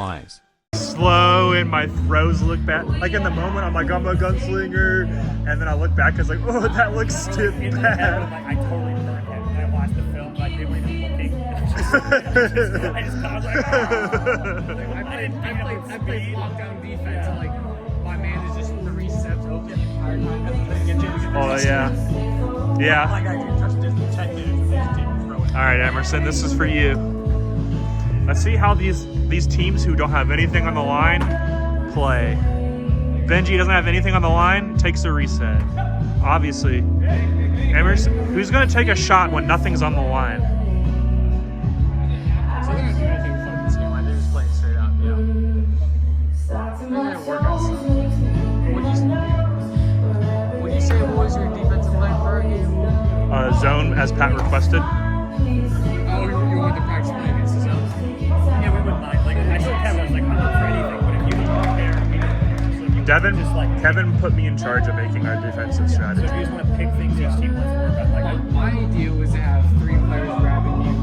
wise. Slow and my throws look bad. Like in the moment, I'm like, I'm a gunslinger. And then I look back, it's like, oh, that looks too bad. Like, I totally burned him. And I watched the film, like, they weren't even looking. I just I was like, I played lockdown defense, and like my man is just 3 steps open. Oh, yeah. Yeah. like, I didn't touch this in 10 minutes. All right, Emerson, this is for you. Let's see how these teams who don't have anything on the line play. Benji doesn't have anything on the line, takes a reset. Obviously. Emerson, who's going to take a shot when nothing's on the line? So they're not doing anything fun this game, right? They're just playing straight up, yeah. They're gonna work on something. Would you say what was your defensive plan for our game? Zone, as Pat requested. Oh, you want to practice playing against the zone? Yeah, we wouldn't mind. Like, I told Kevin, I was like, I'm not for anything, but if you don't prepare, we don't prepare. So if you Devin, just like, Kevin put me in charge of making our defensive so strategy. if you just want to pick things each team wants to work on, like, My idea was to have 3 players grabbing you.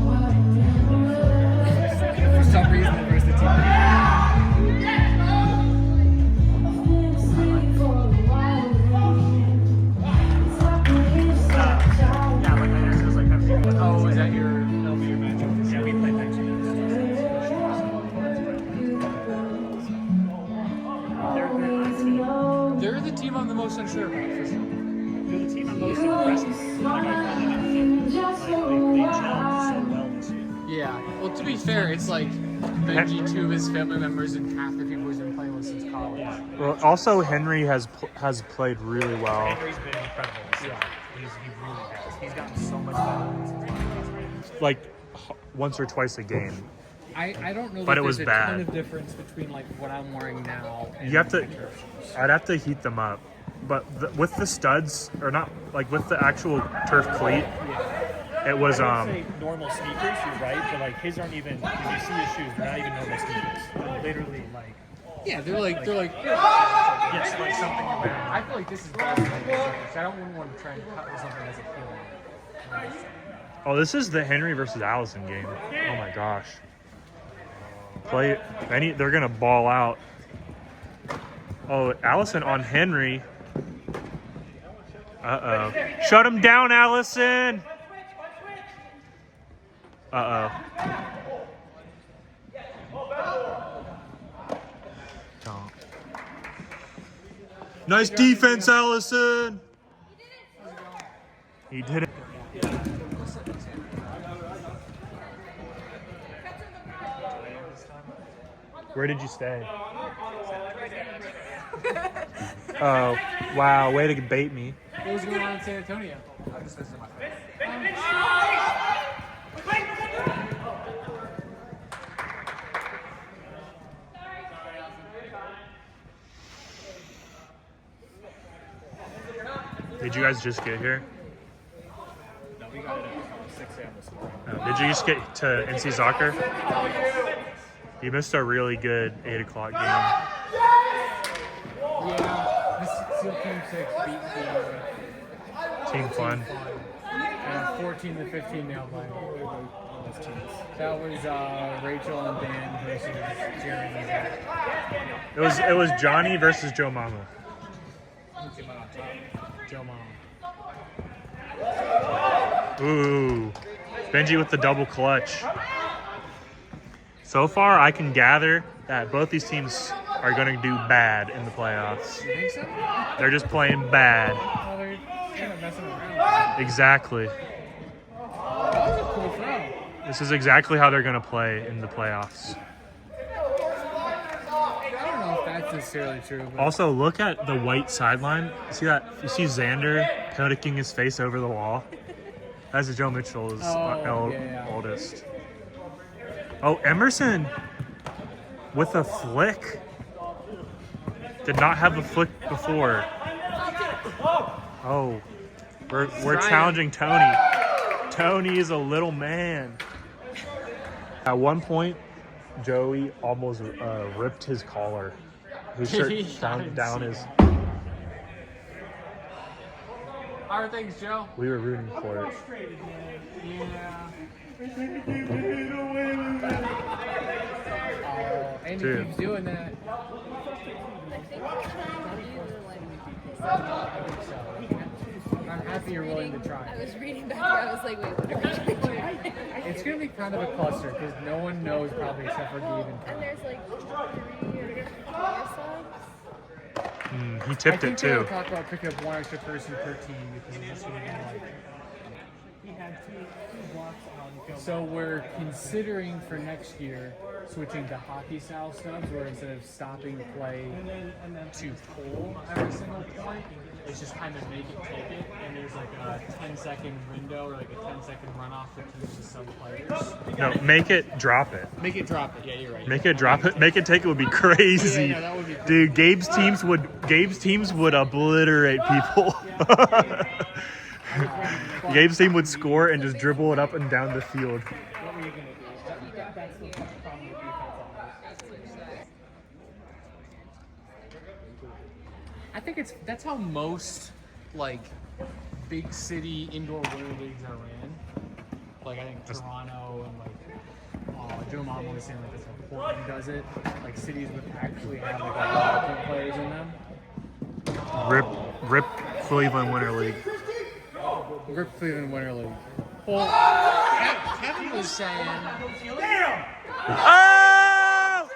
For some reason, the rest of the team. yeah, like, I just like, have to like, Oh, is that that'll be your matchup? yeah, we play next year. They're the team I'm the most unsure about, for sure. They're the team I'm most impressed with. Like, I really didn't think, like, they gelled so well this year. Yeah. Well, to be fair, it's like Benji, 2 of his family members, and half the people he's been playing with since college. Well, also Henry has played really well. Henry's been incredible this year. He really has. He's gotten so much better since he's Like once or twice a game. I don't know But that it was there's a bad. ton of difference between like what I'm wearing now and You have to. my turf shoes. I'd have to heat them up, but with the studs or not, like with the actual turf cleat, it was I would say normal sneakers, you're right, but like his aren't even, if you see his shoes, they're not even normal sneakers. They're literally like, Yeah, they're like yes, like something you're wearing. I feel like this is basketball sneakers. I don't want to try and cut with something as appealing. Oh, this is the Henry versus Allison game. Oh my gosh. They're gonna ball out. Oh, Allison on Henry. Uh-oh. Shut him down, Allison! Uh-oh. Don't. Nice defense, Allison! He did it. Where did you stay? Oh, wow. Way to bait me. What was going on in San Antonio? I just visited my friend. Did you guys just get here? No, we got it at 6 a.m. this morning. Did you just get to NC Soccer? You missed a really good 8 o'clock game. Yeah, this SEAL Team 6 beat the Team Fun. 14 to 15 now by those teams. That was Rachel and Dan versus Jeremy and Zach. It was Johnny versus Joe Mama. Who came out on top? Joe Mama. Ooh. Benji with the double clutch. So far, I can gather that both these teams are going to do bad in the playoffs. You think so? They're just playing bad. Well, they're kind of messing around. Exactly. That's a cool throw. This is exactly how they're going to play in the playoffs. I don't know if that's necessarily true, but Also, look at the white sideline. See that? You see Xander putting his face over the wall? That's Joe Mitchell's oldest. Oh, Emerson with a flick. Did not have a flick before. Oh, we're challenging Tony. Tony is a little man. At one point, Joey almost ripped his collar. His shirt down his. how are things, Joe? We were rooting for it. Yeah. And too. he keeps doing that. I'm happy you're willing to try. I was reading back here. I was like, wait, what are we doing? It's gonna be kind of a cluster because no one knows probably except for Gabe and And Tom. there's like 3 or 4 subs. He tipped I it think they'll too. talk about picking up one extra person per team because it's just gonna be like. So we're considering for next year switching to hockey style subs where instead of stopping play to pull every single point, it's just kind of make it take it and there's like a 10-second window or like a 10-second runoff for teams to sub players. No, make it drop it. Make it drop it. Yeah, you're right. Make it drop it. Make it take it would be crazy. Yeah, that would be Dude, Gabe's teams would obliterate people. Gabe's team would score and just dribble it up and down the field. What were you gonna do? That's the problem with defense. I think that's how most like big city indoor winter leagues are ran. Like I think Toronto and like Joe Mama was saying like that's how Portland does it. Like cities would actually have like a lot of good players in them. Rip Cleveland Winter League. Rip Cleveland Winter League. Well, Kevin was saying. Oh!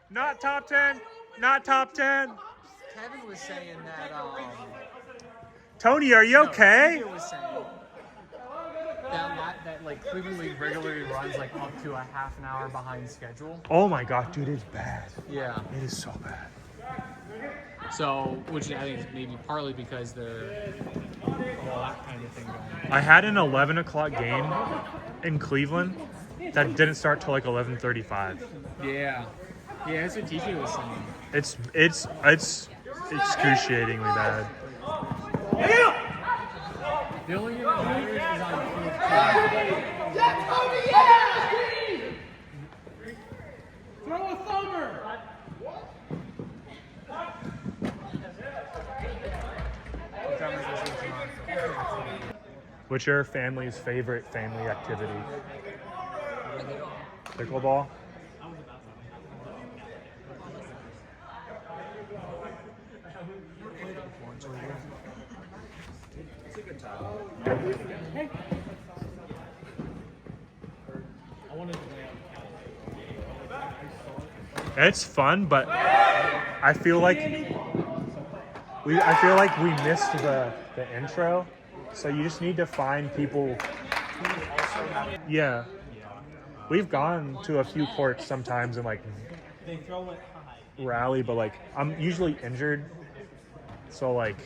Not top 10. Not top 10. Kevin was saying that. Tony, are you okay? Peter was saying that like Cleveland League regularly runs like up to a half an hour behind schedule. Oh my god, dude, it's bad. Yeah. It is so bad. So, which I think is maybe partly because they're all that kind of thing going on. I had an 11 o'clock game in Cleveland that didn't start till like 11:35. Yeah. Yeah, that's what TJ was saying. It's excruciatingly bad. The only game that matters is on field 2. Throw a thumber! What's your family's favorite family activity? Pickleball? It's fun, but I feel like we missed the intro. So you just need to find people. Yeah. We've gone to a few courts sometimes and like rally, but like I'm usually injured. So like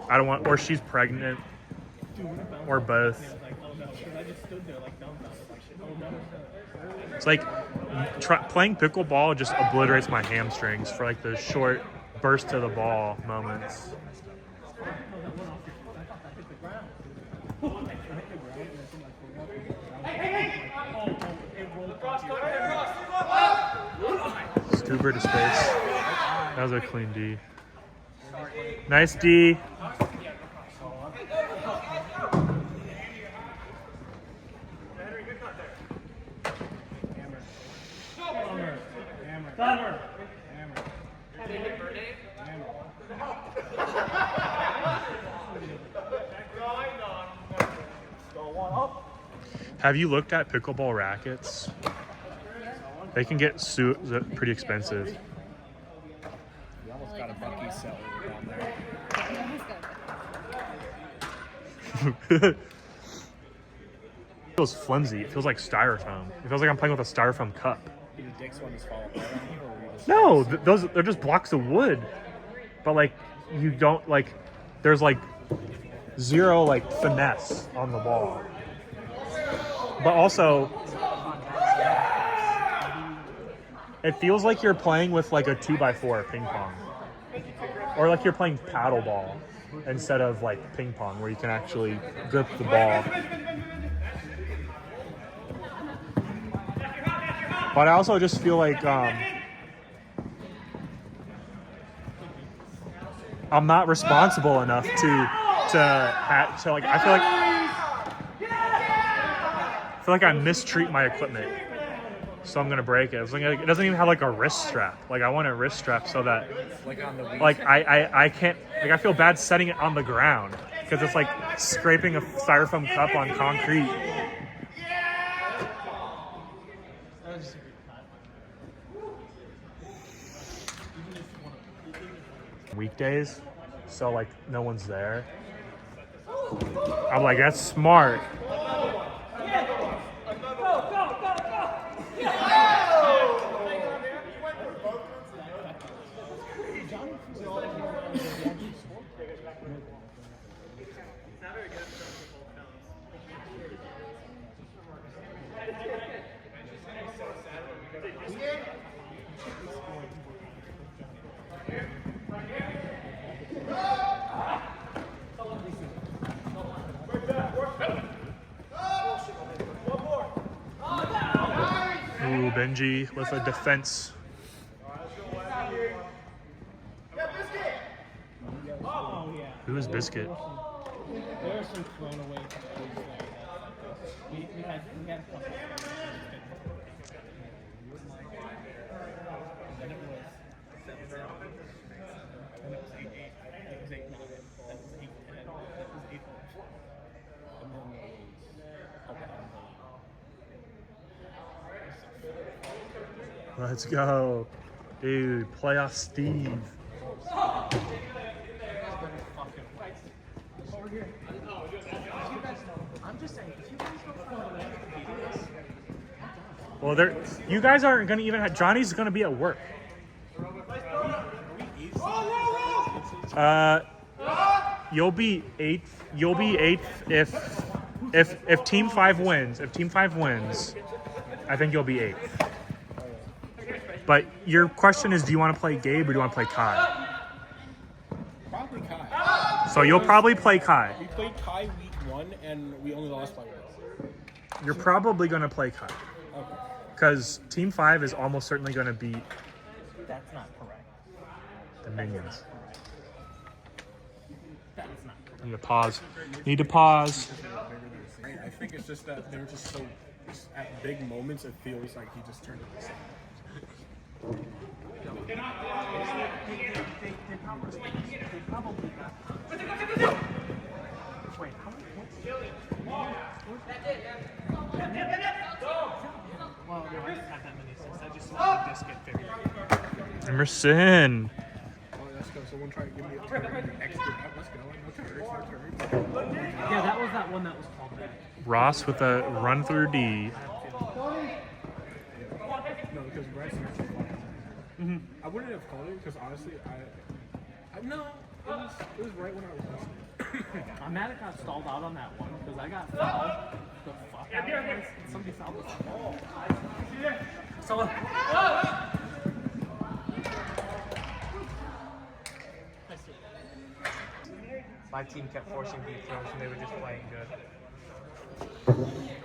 I don't want, or she's pregnant or both. It's like playing pickleball just obliterates my hamstrings for like those short burst to the ball moments. Stuber to space. That was a clean D. Nice D. Have you looked at pickleball rackets? They can get pretty expensive. You almost got a Bucky seller down there. It feels flimsy. It feels like styrofoam. It feels like I'm playing with a styrofoam cup. Did the Dick's one just fall apart on you, or were you just... No, they're just blocks of wood. But like you don't like there's like zero like finesse on the ball. But also it feels like you're playing with like a 2x4 ping pong. Or like you're playing paddle ball instead of like ping pong where you can actually grip the ball. But I also just feel like I'm not responsible enough to like I feel like I mistreat my equipment. so I'm gonna break it. It's like it doesn't even have like a wrist strap. Like I want a wrist strap so that Like on the week. like I can't like I feel bad setting it on the ground because it's like scraping a styrofoam cup on concrete. Weekdays, so like no one's there. I'm like, that's smart. Ooh, Benji with a defense. Who is Biscuit? There are some thrown away plays like that. We had a couple. And then it was 7-7. And it was 8-8. It was 8-9. That was 8-10. That was 8-4. And then it was Let's go. Dude, playoff Steve. I'm just saying, if you guys don't throw away the this, Well, you guys aren't gonna even have, Johnny's gonna be at work. You'll be eighth. You'll be eighth if Team 5 wins. If Team 5 wins, I think you'll be eighth. But your question is, do you want to play Gabe or do you want to play Kai? probably Kai. So you'll probably play Kai. We played Kai week 1 and we only lost by 1. You're probably gonna play Kai Okay. because Team 5 is almost certainly gonna beat That's not correct. the Minions. That is not correct. Need to pause. Need to pause. I think it's just that they're just so at big moments. It feels like he just turned it aside. Well, no, I didn't have that many assists. I just saw the disc get very. Emerson. Oh, let's go. Someone try to give me a turn. Extra up. Let's go. No turn. Yeah, that was that one that was called back. Ross with a run through D. No, because Bryson actually blocked. I wouldn't have called it because honestly, I no, it was right when I was listening. I'm mad it got stalled out on that one because I got fouled the fuck out of it. Somebody fouled us. Someone. My team kept forcing deep throws and they were just playing good.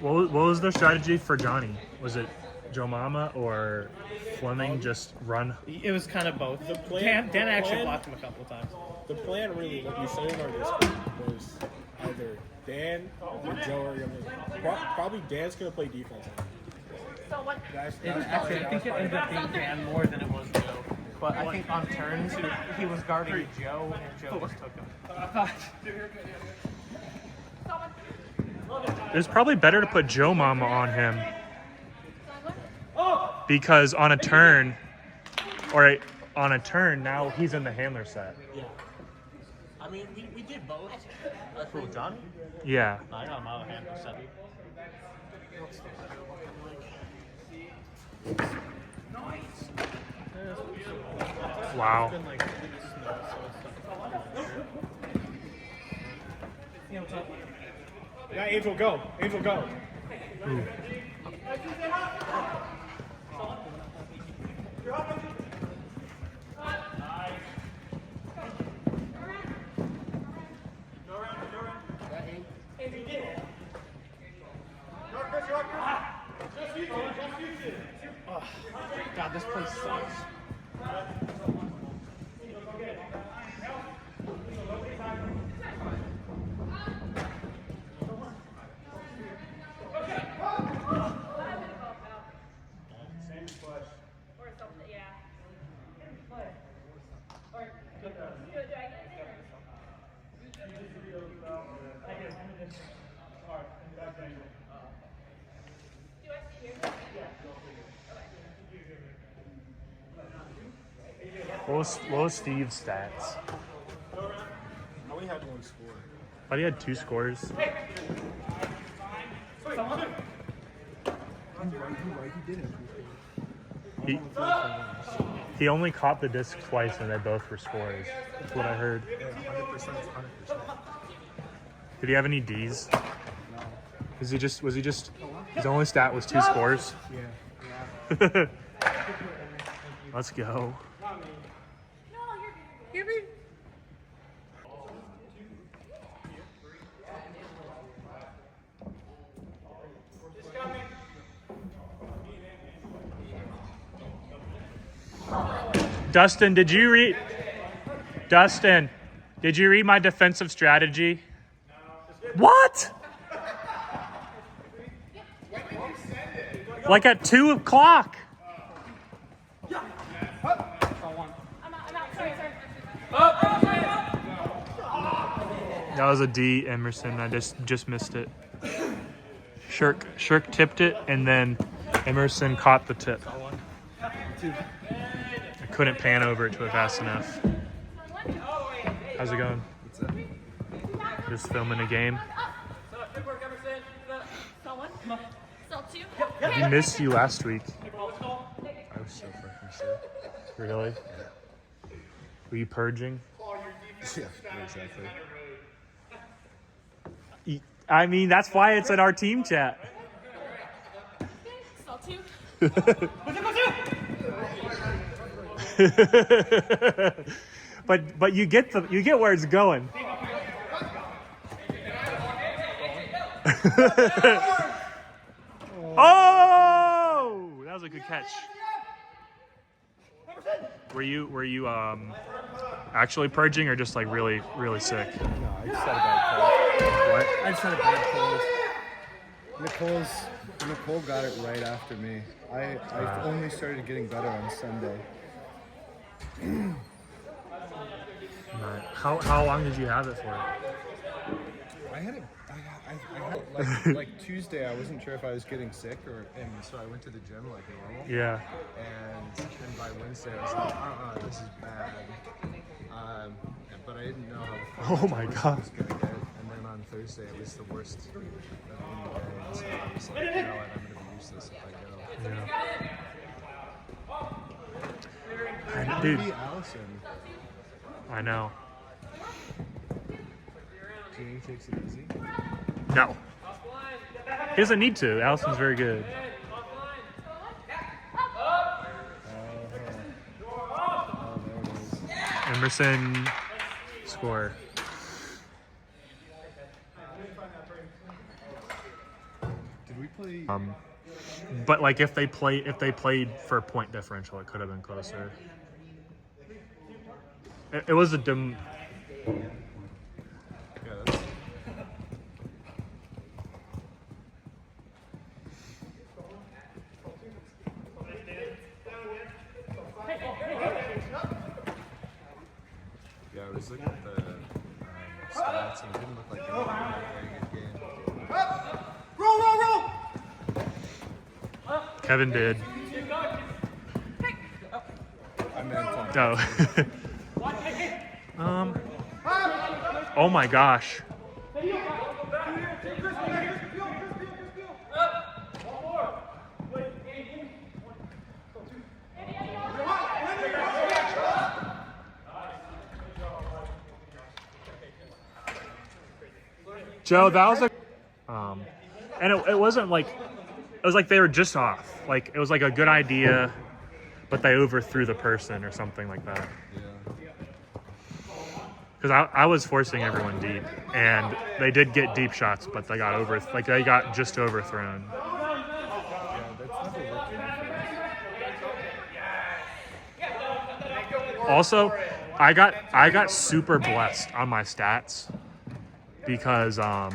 What was their strategy for Johnny? Was it Joe Mama or Fleming just run? It was kind of both. plan- Dan the actually plan- blocked him a couple of times. The plan really, like we said in our Discord, was either Dan or Joe are gonna. Probably Dan's gonna play defense. Actually, I think it ended up being Dan more than it was Joe. But I think on turns, he was guarding Joe and Joe just took him. It was probably better to put Joe Mama on him because on a turn, now he's in the handler set. Yeah. I mean, we did both. Who, Johnny? Yeah. I got him out of hand for 7. Wow. Yeah, Angel, go. Angel, go. God, this place sucks. What was Steve's stats? I only had one score. But he had 2 scores. You're right, he did He, he only caught the disc twice and they both were scores. That's what I heard. Yeah, 100% is 100%. Did he have any D's? No. Was he just his only stat was 2 scores? Yeah. Let's go. You're rude. Dustin, did you read my defensive strategy? What? Like at 2 o'clock. That was a D, Emerson. I just missed it. Shirk tipped it, and then Emerson caught the tip. I couldn't pan over it to it fast enough. How's it going? Just filming a game. We missed you last week. I was so fucking sick. Really? Were you purging? Yeah, exactly. I mean, that's why it's in our team chat. but you get where it's going. Oh, that was a good catch. Were you actually purging or just like really sick? No, I just had a bad cold. What? I just had a bad cold. Nicole got it right after me. I only started getting better on Sunday. Right. How long did you have it for? I had like Tuesday. I wasn't sure if I was getting sick and so I went to the gym like normal. Yeah. And then by Wednesday I was like, this is bad. But I didn't know how Oh my God. I was gonna get. And then on Thursday it was the worst of any day. And so I was like, you know what, I'm gonna be useless if I go. Yeah. Dude, Maybe Allison. I know. Do you think he takes it easy? No. He doesn't need to. Allison's very good. Oh, there it is. Emerson score. Did we play? But like if they played for a point differential, it could have been closer. It was a dumb. Yeah, that's... Yeah, I was looking at the stats and it didn't look like they were having a very good game. Kevin did. I meant No. Oh my gosh. Joe, that was a and it wasn't like it was like they were just off. Like it was like a good idea, but they overthrew the person or something like that. Because I was forcing everyone deep, and they did get deep shots, but they got they got just overthrown. Yeah, that's never worked for us. Also, I got super blessed on my stats because I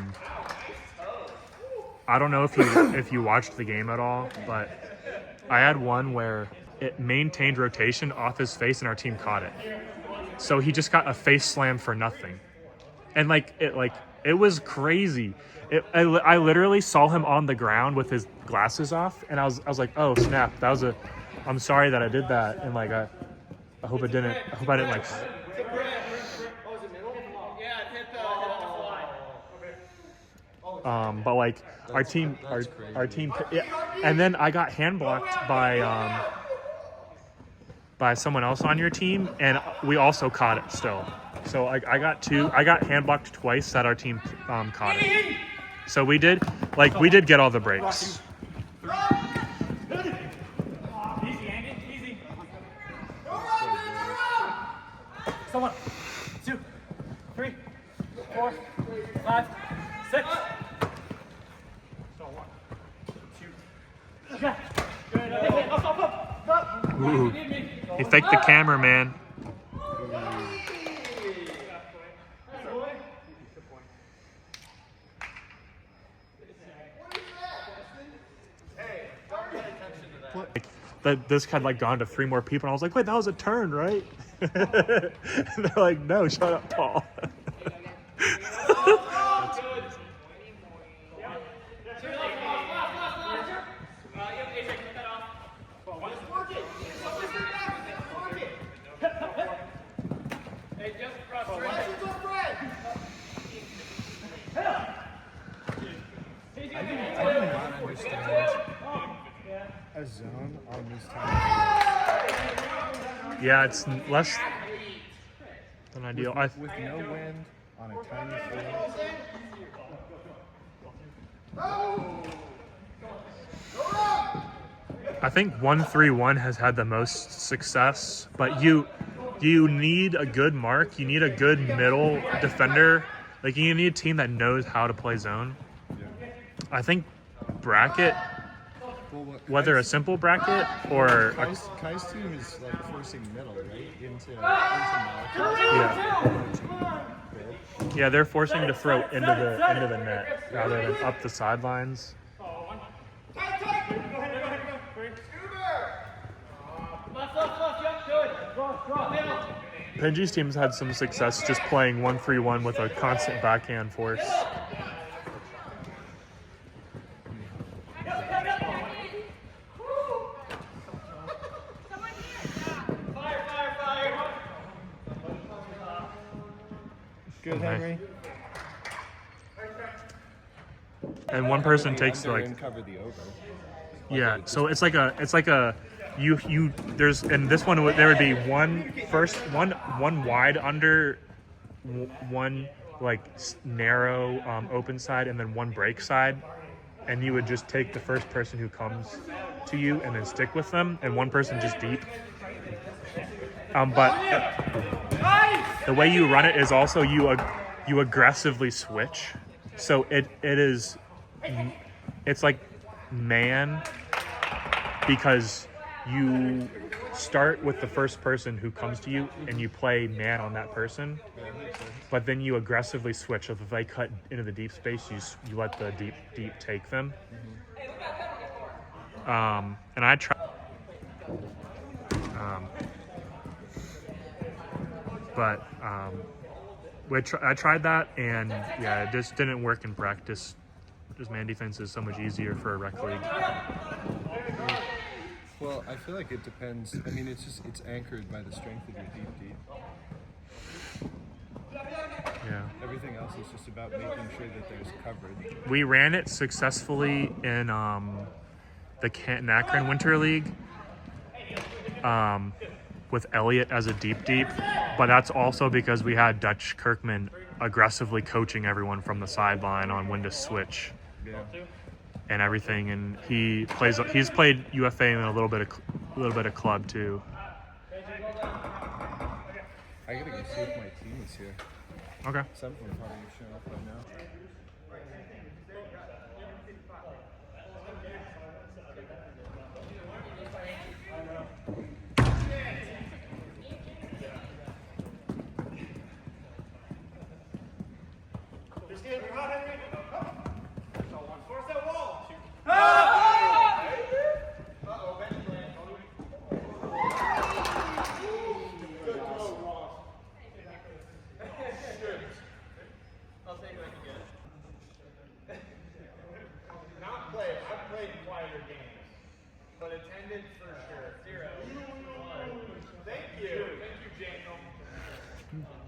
don't know if you watched the game at all, but I had one where it maintained rotation off his face and our team caught it. So he just got a face slam for nothing. And it was crazy. I literally saw him on the ground with his glasses off and I was like, "Oh, snap. I'm sorry that I did that." And I hope it didn't. I hope I didn't like. But like our team, our team, yeah. And then I got hand blocked by someone else on your team, and we also caught it still. So I got hand blocked twice that our team caught it. So we did get all the breaks. So 1, 2, 3, 4, 5, 6. So 1, 2. Yeah. Good. Up. Ooh. He faked the camera, man. This had like gone to 3 more people, and I was like, wait, that was a turn, right? And they're like, no, shut up, Paul. I do not understand a zone on this time. Yeah, it's less than ideal. With no wind on a tiny field. I think 1-3-1 has had the most success, but you need a good mark. You need a good middle defender. Like you need a team that knows how to play zone. Yeah. I think bracket, Well, whether a simple bracket or Kai's team is like forcing middle, right? Into yeah, they're forcing to throw into the net rather than up the sidelines. Penji's team's had some success just playing 1-3-1 with a constant backhand force. Good, Henry. And one person takes Under like and cover the over. yeah. So it's like a you there's and this one there would be one wide under, one like narrow open side, and then one break side, and you would just take the first person who comes to you and then stick with them, and one person just deep. But the way you run it is also you aggressively switch. So it's like man, because you start with the first person who comes to you and you play man on that person, but then you aggressively switch. So if they cut into the deep space, you let the deep take them. And I try. But I tried that, and yeah, it just didn't work in practice. Just man defense is so much easier for a rec league. Well, I feel like it depends. I mean, it's anchored by the strength of your deep. Yeah. Everything else is just about making sure that there's coverage. We ran it successfully in the Canton Akron Winter League with Elliott as a deep, but that's also because we had Dutch Kirkman aggressively coaching everyone from the sideline on when to switch. Yeah. And everything, and he's played UFA and a little bit of club too. I gotta go see if my team is here. Okay. Some of them probably showing up right now.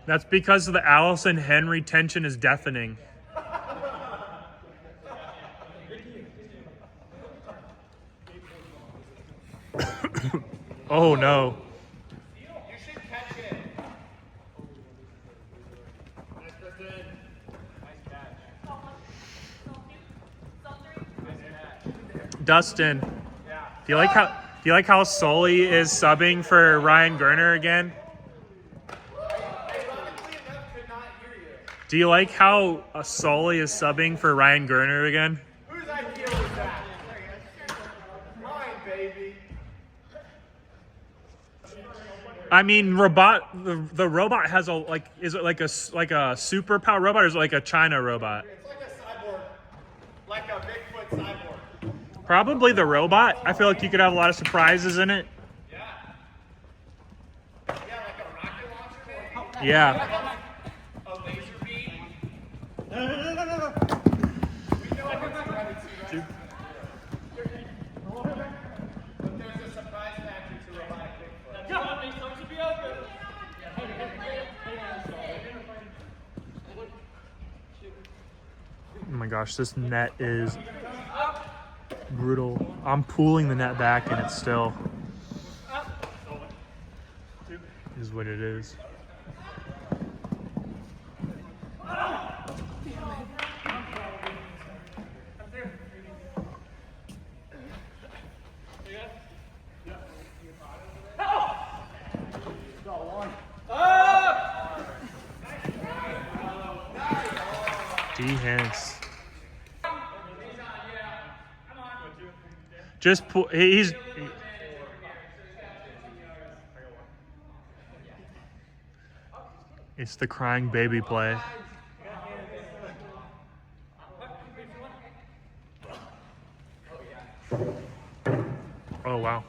That's because the Allison Henry tension is deafening. Oh no. Dustin, do you like how Sully is subbing for Ryan Gerner again? Do you like how Sully is subbing for Ryan Gerner again? Whose idea was that? Mine, baby. I mean, the robot has is it like a superpower robot or is it like a China robot? It's like a cyborg. Like a Bigfoot cyborg. Probably the robot. I feel like you could have a lot of surprises in it. Yeah. Yeah, like a rocket launcher, maybe? Yeah. A laser beam. But there's a surprise factor to robotic Bigfoot. Oh my gosh, this net is brutal. I'm pulling the net back and it's still is what it is. Hence. Just pull. It's the crying baby play. Oh wow.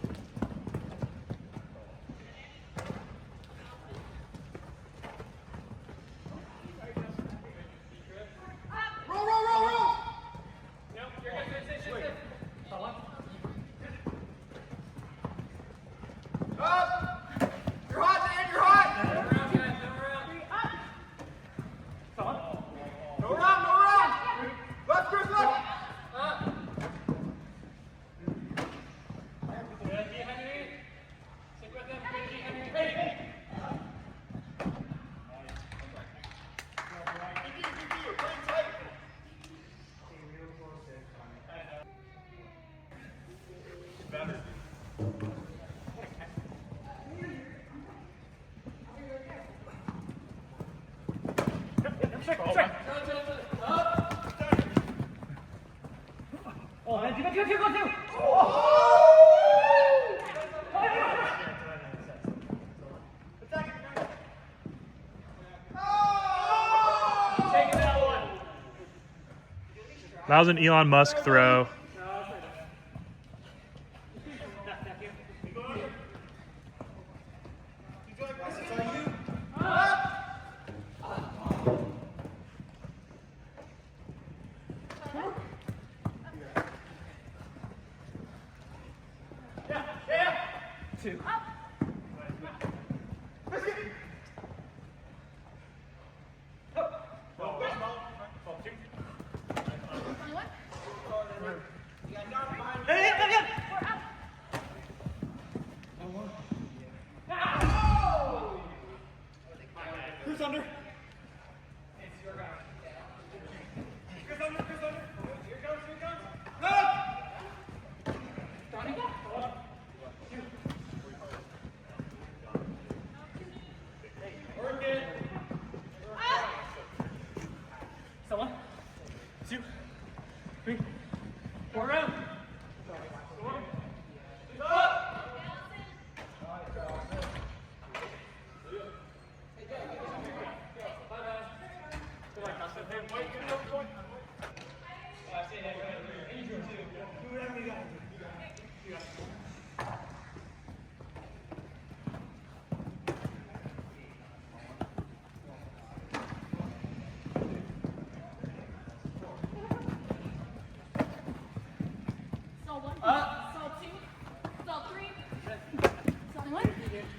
That was an Elon Musk throw.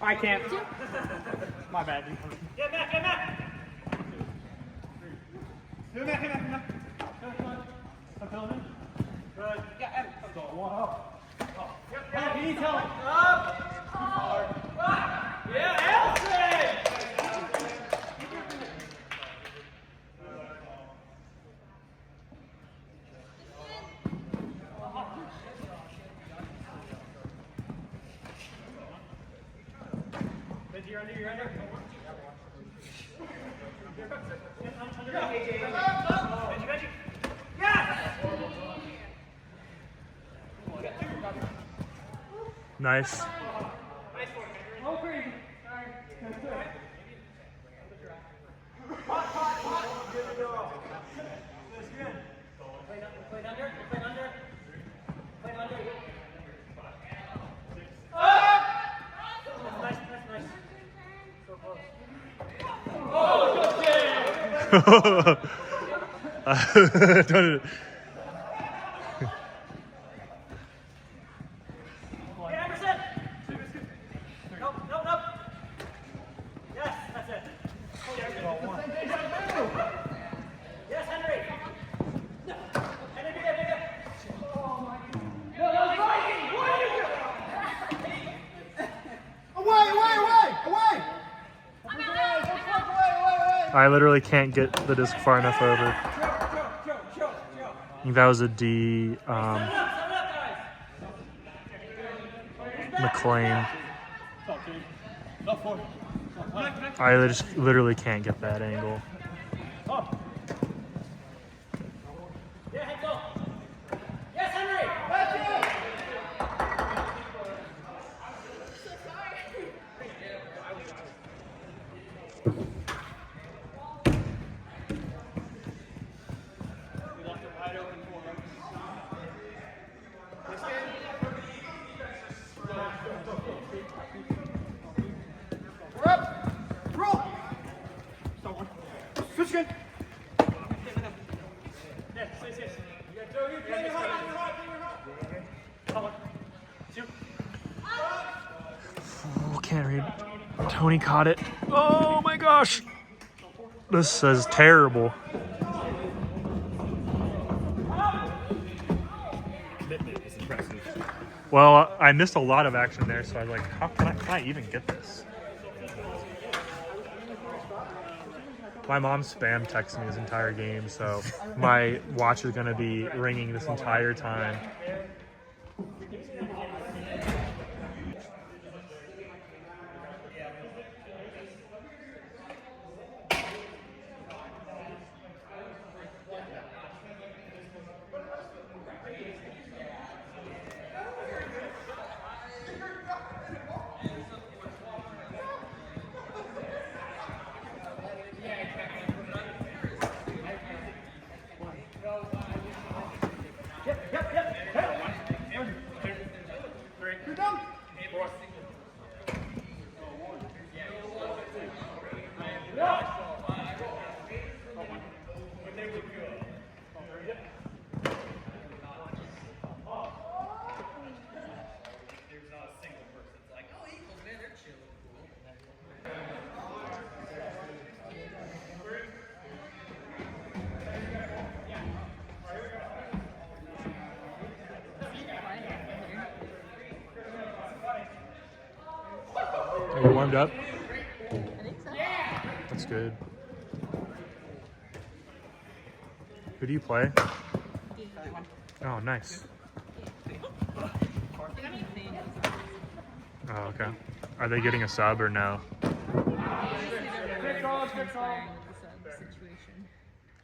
I can't. My bad. Nice. Don't- I literally can't get the disc far enough over. I think that was a D. McLean. I just literally can't get that angle. Oh, can't read. Tony caught it. Oh my gosh. This is terrible. It's impressive. Well, I missed a lot of action there, so I was like, how can I even get this? My mom spam texted me this entire game, so my watch is going to be ringing this entire time. Are you warmed up? I think so. That's good. Who do you play? Oh, nice. Oh, okay. Are they getting a sub or no?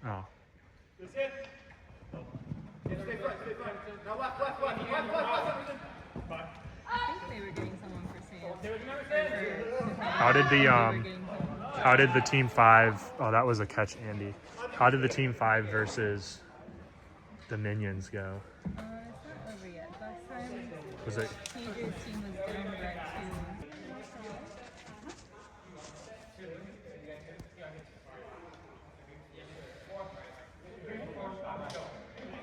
Oh. How did the team 5? Oh, that was a catch, Andy. How did the team 5 versus the Minions go? It's not over yet. Last time, Was it? TJ's team was down by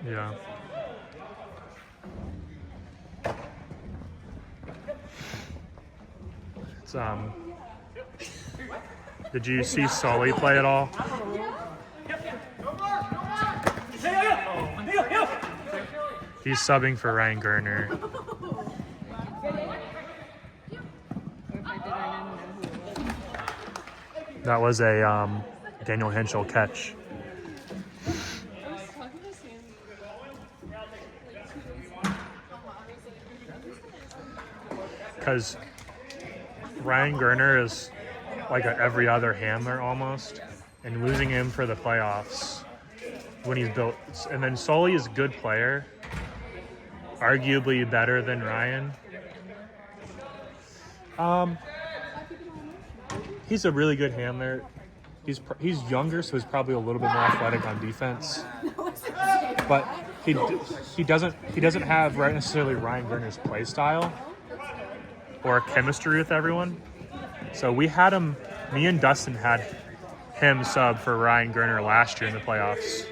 2. Yeah. Did you see Sully play at all? He's subbing for Ryan Gerner. Or if I did, I didn't know who it was. That was a Daniel Henschel catch. Because Ryan Gerner is like a every other handler almost, and losing him for the playoffs when he's built. And then Sully is a good player, arguably better than Ryan. He's a really good handler. He's younger, so he's probably a little bit more athletic on defense. But he doesn't have necessarily Ryan Gerner's play style or chemistry with everyone. So we had him. Me and Dustin had him sub for Ryan Gerner last year in the playoffs.